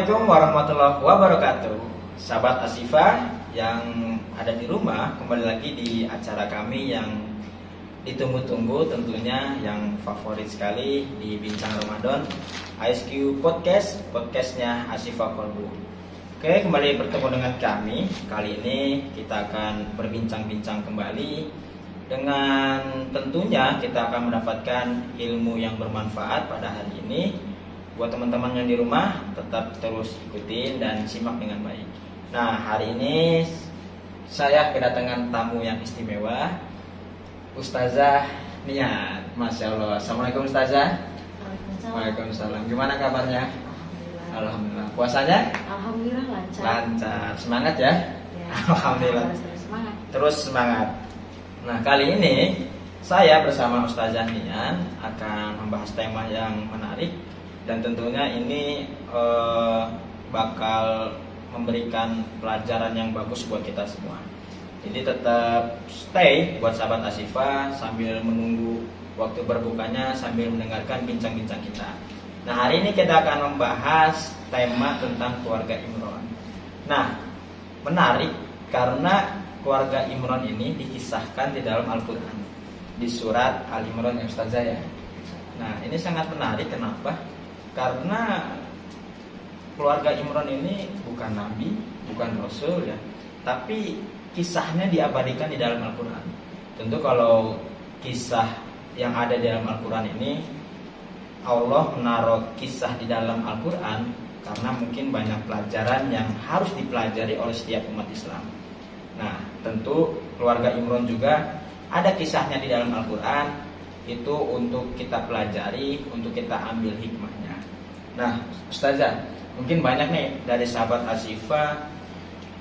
Assalamualaikum warahmatullahi wabarakatuh. Sahabat Asifah yang ada di rumah, kembali lagi di acara kami yang ditunggu-tunggu tentunya, yang favorit sekali di Bincang Ramadan, ISQ Podcast, podcastnya Asifah Kolbu. Oke, kembali bertemu dengan kami. Kali ini kita akan berbincang-bincang kembali dengan tentunya kita akan mendapatkan ilmu yang bermanfaat pada hari ini. Buat teman-teman yang di rumah, tetap terus ikutin dan simak dengan baik. Nah, hari ini saya kedatangan tamu yang istimewa, Ustazah Niat. Masya Allah. Assalamualaikum Ustazah. Waalaikumsalam. Gimana kabarnya? Alhamdulillah. Puasanya? Alhamdulillah lancar. Lancar. Semangat ya? Alhamdulillah. Terus semangat. Nah, kali ini saya bersama Ustazah Niat akan membahas tema yang menarik. Dan tentunya ini bakal memberikan pelajaran yang bagus buat kita semua. Jadi tetap stay buat sahabat Asifah sambil menunggu waktu berbukanya, sambil mendengarkan bincang-bincang kita. Nah, hari ini kita akan membahas tema tentang keluarga Imron. Nah, menarik karena keluarga Imron ini dikisahkan di dalam Al-Quran, di surat Al-Imran ya Ustazah ya. Nah, ini sangat menarik. Kenapa? Karena keluarga Imron ini bukan nabi, bukan rasul ya, tapi kisahnya diabadikan di dalam Al-Quran. Tentu kalau kisah yang ada di dalam Al-Quran ini, Allah menaruh kisah di dalam Al-Quran karena mungkin banyak pelajaran yang harus dipelajari oleh setiap umat Islam. Nah, tentu keluarga Imron juga ada kisahnya di dalam Al-Quran, itu untuk kita pelajari, untuk kita ambil hikmahnya. Nah, Ustazah, mungkin banyak nih dari sahabat Asifah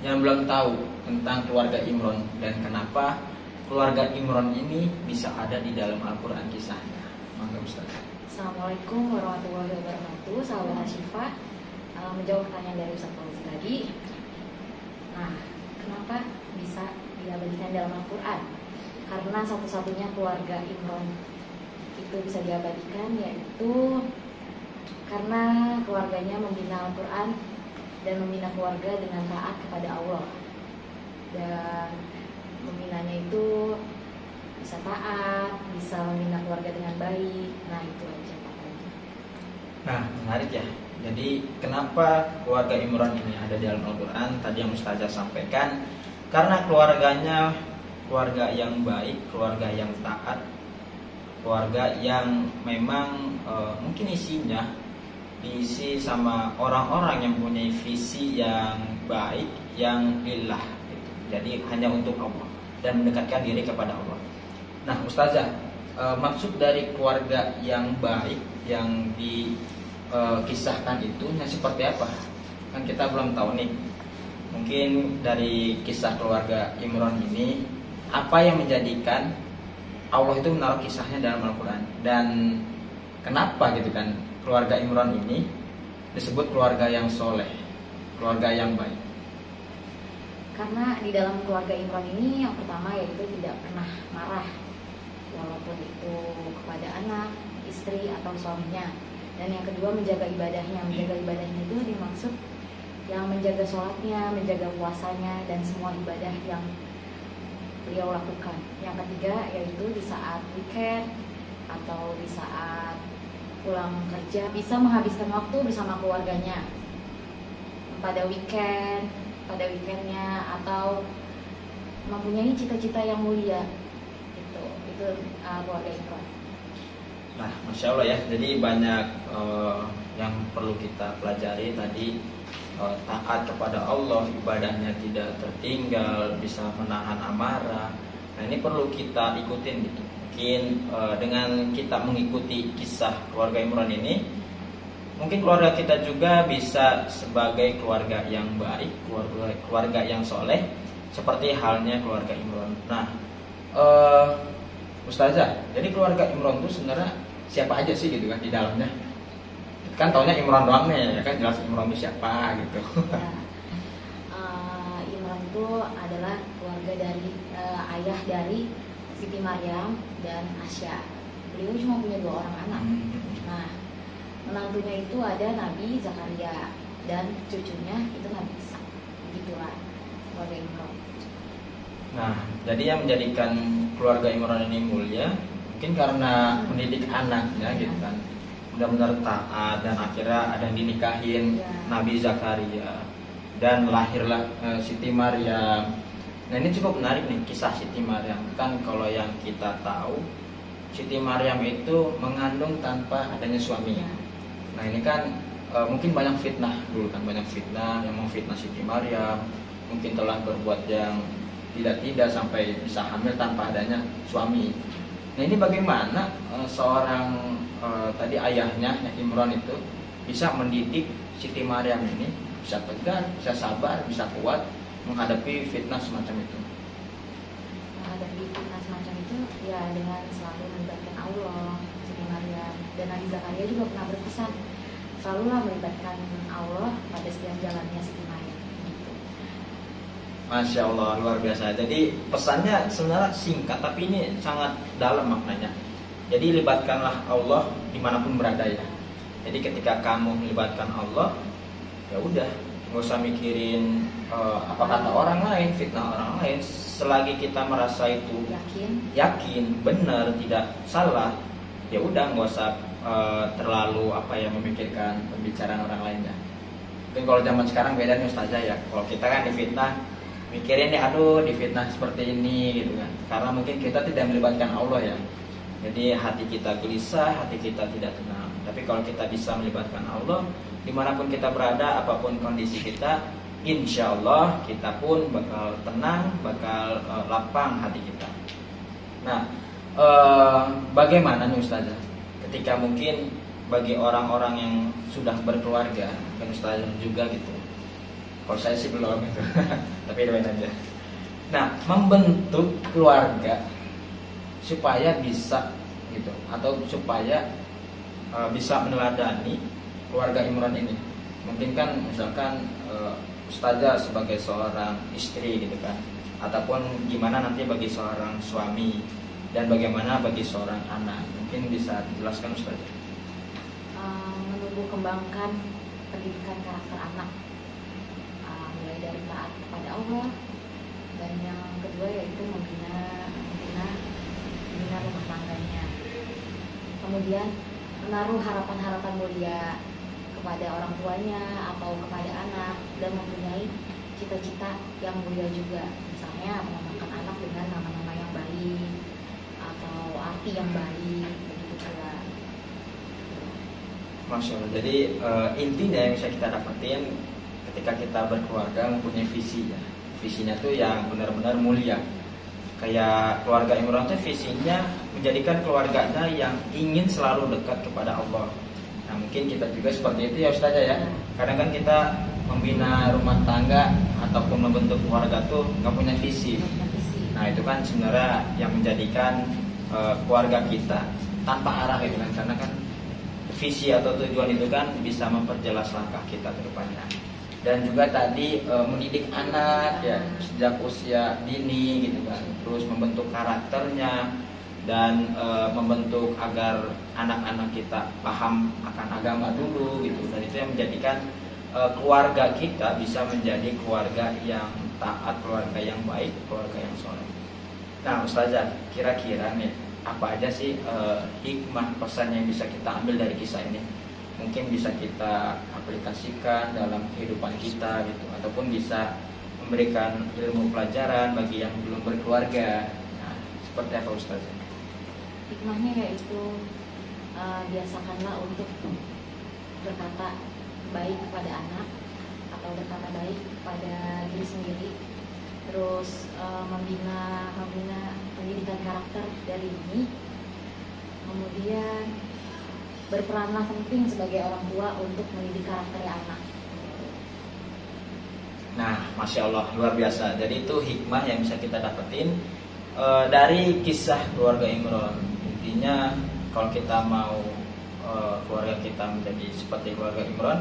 yang belum tahu tentang keluarga Imron dan kenapa keluarga Imron ini bisa ada di dalam Al-Quran kisahnya. Mangga Ustazah. Assalamualaikum warahmatullahi wabarakatuh. Sahabat Asifah, menjawab pertanyaan dari Ustaz Fauzi tadi. Nah, kenapa bisa diabadikan dalam Al-Quran? Karena satu-satunya keluarga Imron itu bisa diabadikan yaitu karena keluarganya membina Al-Quran dan membina keluarga dengan taat kepada Allah. Dan membinanya itu bisa taat, bisa membina keluarga dengan baik. Nah, itu aja pokoknya. Nah, menarik ya. Jadi kenapa keluarga Imron ini ada di dalam Al-Quran? Tadi yang Ustazah sampaikan, karena keluarganya keluarga yang baik, keluarga yang taat, keluarga yang memang mungkin isinya diisi sama orang-orang yang punya visi yang baik, yang lillah gitu. Jadi hanya untuk Allah dan mendekatkan diri kepada Allah. Nah, Ustazah, maksud dari keluarga yang baik yang dikisahkan itu seperti apa? Kan kita belum tahu nih. Mungkin dari kisah keluarga Imron ini, apa yang menjadikan Allah itu menaruh kisahnya dalam Al-Quran, dan kenapa gitu kan keluarga Imron ini disebut keluarga yang soleh, keluarga yang baik? Karena di dalam keluarga Imron ini yang pertama yaitu tidak pernah marah, walaupun itu kepada anak, istri atau suaminya. Dan yang kedua menjaga ibadahnya. Menjaga ibadahnya itu dimaksud yang menjaga sholatnya, menjaga puasanya, dan semua ibadah yang beliau lakukan. Yang ketiga yaitu di saat weekend atau di saat pulang kerja bisa menghabiskan waktu bersama keluarganya pada weekendnya, atau mempunyai cita-cita yang mulia. Itu keluarga Imron. Nah, Masya Allah ya. Jadi banyak yang perlu kita pelajari tadi. Taat kepada Allah, ibadahnya tidak tertinggal, bisa menahan amarah. Nah, ini perlu kita ikutin gitu. Mungkin dengan kita mengikuti kisah keluarga Imron ini, mungkin keluarga kita juga bisa sebagai keluarga yang baik, keluarga yang soleh, seperti halnya keluarga Imron. Nah, Ustazah, jadi keluarga Imron itu sebenarnya siapa aja sih gitu kan di dalamnya? Kan taunya Imron doang nih, ya kan, jelas Imron itu siapa gitu. Imron itu adalah keluarga dari ayah dari Siti Maryam dan Asya. Beliau cuma punya 2 orang anak. Nah, menantunya itu ada Nabi Zakaria. dan cucunya itu nggak bisa. Begitulah keluarga Imron. Nah, jadi yang menjadikan keluarga Imron ini mulia mungkin karena mendidik anaknya gitu kan, benar-benar taat, dan akhirnya ada yang dinikahin Nabi Zakaria dan lahirlah Siti Maryam. Nah, ini cukup menarik nih kisah Siti Maryam. Kan kalau yang kita tahu, Siti Maryam itu mengandung tanpa adanya suami. Nah, ini kan mungkin banyak fitnah dulu kan, banyak fitnah yang memfitnah Siti Maryam, mungkin telah berbuat yang tidak sampai bisa hamil tanpa adanya suami. Nah, ini bagaimana seorang tadi ayahnya Imron itu bisa mendidik Siti Maryam ini bisa tegar, bisa sabar, bisa kuat menghadapi fitnah semacam itu. Menghadapi fitnah semacam itu ya dengan selalu melibatkan Allah, Siti Maryam, dan Nabi Zakaria juga pernah berpesan selalulah melibatkan Allah pada setiap jalannya Siti Maryam. Gitu. Masya Allah, luar biasa. Jadi pesannya sebenarnya singkat, tapi ini sangat dalam maknanya. Jadi libatkanlah Allah dimanapun berada ya. Jadi ketika kamu melibatkan Allah, ya udah, nggak usah mikirin apa kata orang lain, fitnah orang lain. Selagi kita merasa itu yakin, benar, tidak salah, ya udah, nggak usah terlalu memikirkan pembicaraan orang lainnya. Mungkin kalau zaman sekarang beda nih Ustazah ya. Kalau kita kan difitnah, mikirin nih, aduh difitnah seperti ini gitu kan. Karena mungkin kita tidak melibatkan Allah ya. Jadi hati kita gelisah, hati kita tidak tenang. Tapi kalau kita bisa melibatkan Allah, dimanapun kita berada, apapun kondisi kita, insya Allah kita pun bakal tenang, bakal lapang hati kita. Nah, bagaimana nih Ustazah? Ketika mungkin bagi orang-orang yang sudah berkeluarga, kan Ustazah juga gitu. Kalau saya sih belum gitu, tapi doain aja. Nah, membentuk keluarga supaya bisa gitu, atau supaya bisa meneladani keluarga Imron ini. Mungkin kan misalkan Ustazah sebagai seorang istri gitu kan, ataupun gimana nanti bagi seorang suami, dan bagaimana bagi seorang anak. Mungkin bisa dijelaskan Ustazah. Menumbuh kembangkan pendidikan karakter anak, mulai dari taat kepada Allah, dan yang kedua yaitu membina rumah tangganya. Kemudian menaruh harapan-harapan mulia kepada orang tuanya atau kepada anak, dan mempunyai cita-cita yang mulia juga. Misalnya menamakan anak dengan nama-nama yang baik atau arti yang baik, begitu pula. Masya Allah. Jadi intinya yang bisa kita dapetin ketika kita berkeluarga mempunyai visi ya. Visinya tuh yang benar-benar mulia. Kayak keluarga Imron tuh visinya menjadikan keluarganya yang ingin selalu dekat kepada Allah. Nah, mungkin kita juga seperti itu ya Ustazah ya. Kadang kan kita membina rumah tangga ataupun membentuk keluarga tuh nggak punya visi. Nah, itu kan sebenarnya yang menjadikan keluarga kita tanpa arah gitu kan. Karena kan visi atau tujuan itu kan bisa memperjelas langkah kita ke depannya. Dan juga tadi mendidik anak ya sejak usia dini gitu kan, terus membentuk karakternya dan membentuk agar anak-anak kita paham akan agama dulu gitu. Dan itu yang menjadikan keluarga kita bisa menjadi keluarga yang taat, keluarga yang baik, keluarga yang soleh. Nah Ustazah, kira-kira nih apa aja sih hikmah pesan yang bisa kita ambil dari kisah ini? Mungkin bisa kita aplikasikan dalam kehidupan kita gitu, ataupun bisa memberikan ilmu pelajaran bagi yang belum berkeluarga. Nah, seperti apa Ustazah? Hikmahnya yaitu biasakanlah untuk berkata baik kepada anak atau berkata baik kepada diri sendiri, terus membina pendidikan karakter dari ini. Kemudian berperanlah penting sebagai orang tua untuk mendidik karakter anak. Nah, Masya Allah, luar biasa. Jadi itu hikmah yang bisa kita dapetin dari kisah keluarga Imron. Intinya kalau kita mau keluarga kita menjadi seperti keluarga Imron,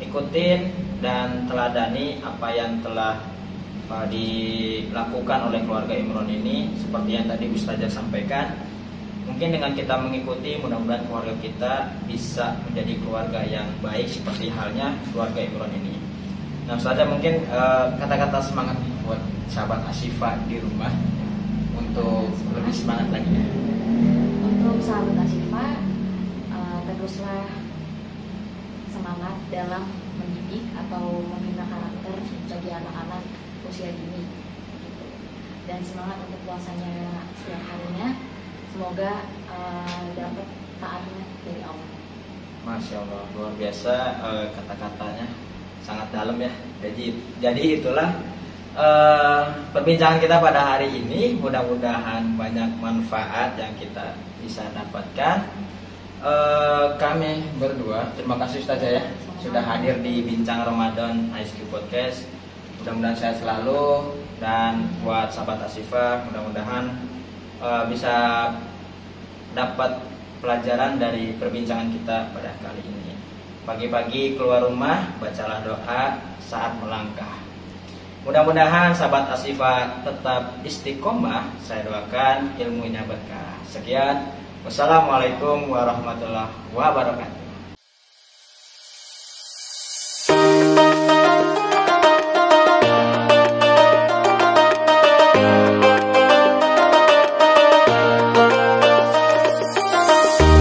ikutin dan teladani apa yang telah dilakukan oleh keluarga Imron ini. Seperti yang tadi Ustazah sampaikan, Mungkin dengan kita mengikuti, mudah-mudahan keluarga kita bisa menjadi keluarga yang baik seperti halnya keluarga Imron ini. Nah, saja mungkin kata-kata semangat buat sahabat Asyifa di rumah untuk lebih semangat lagi. Untuk sahabat Asyifa, teruslah semangat dalam mendidik atau membina karakter bagi anak-anak usia dini gitu. Dan semangat untuk puasanya setiap harinya, semoga dapat taatnya dari Allah. Masya Allah, luar biasa kata-katanya, sangat dalam ya. Jadi itulah perbincangan kita pada hari ini. Mudah-mudahan banyak manfaat yang kita bisa dapatkan. Kami berdua terima kasih Ustazah ya sudah hadir di Bincang Ramadan ISQ Podcast. Mudah-mudahan sehat selalu, dan buat sahabat Asyifa mudah-mudahan bisa dapat pelajaran dari perbincangan kita pada kali ini. Pagi-pagi keluar rumah, bacalah doa saat melangkah. Mudah-mudahan sahabat Asyifa tetap istiqomah. Saya doakan ilmunya berkah. Sekian, wassalamualaikum warahmatullahi wabarakatuh.